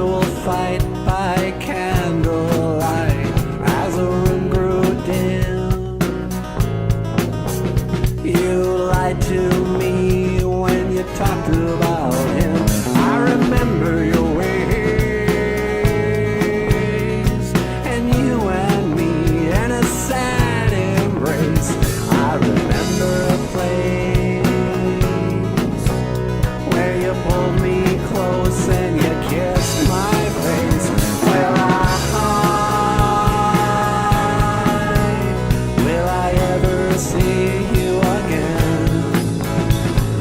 will fight by candlelight as the room grew dim. You lied to me when you talked about him. I remember your ways, and you and me in a sad embrace. I remember a place where you pulled me close and you kissed my face. Well, will I ever see you again?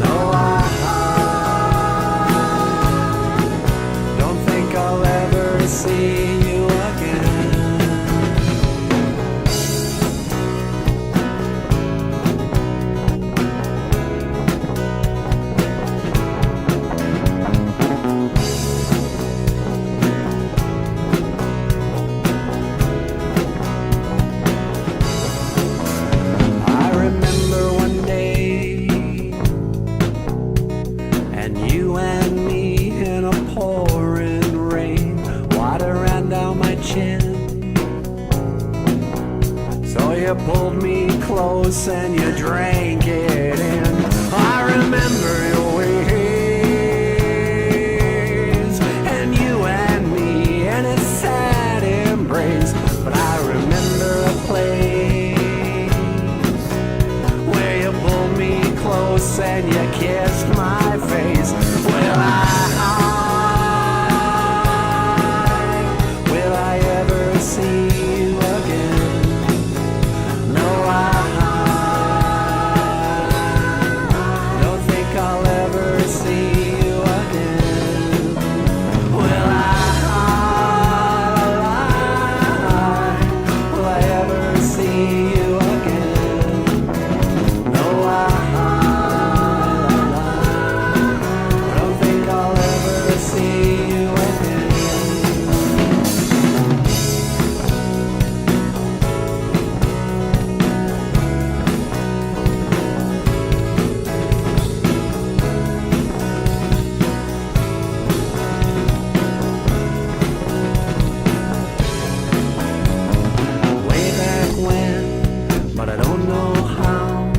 No, I don't think I'll ever see you again. I remember one day, and you and me in a pouring rain, water ran down my chin. So you pulled me close and you drank it in. I remember your ways, and you and me in a sad embrace. But I remember a place where you pulled me close and you kissed my face. Well, will I ever see you again? No, I don't think I'll ever see you again. Will will I ever see you again? No, I don't think I'll ever see you again. Way back when, but I don't know how,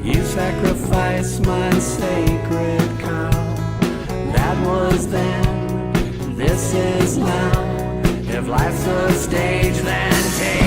you sacrificed my sacred cow. That was then, this is now. If life's a stage, then take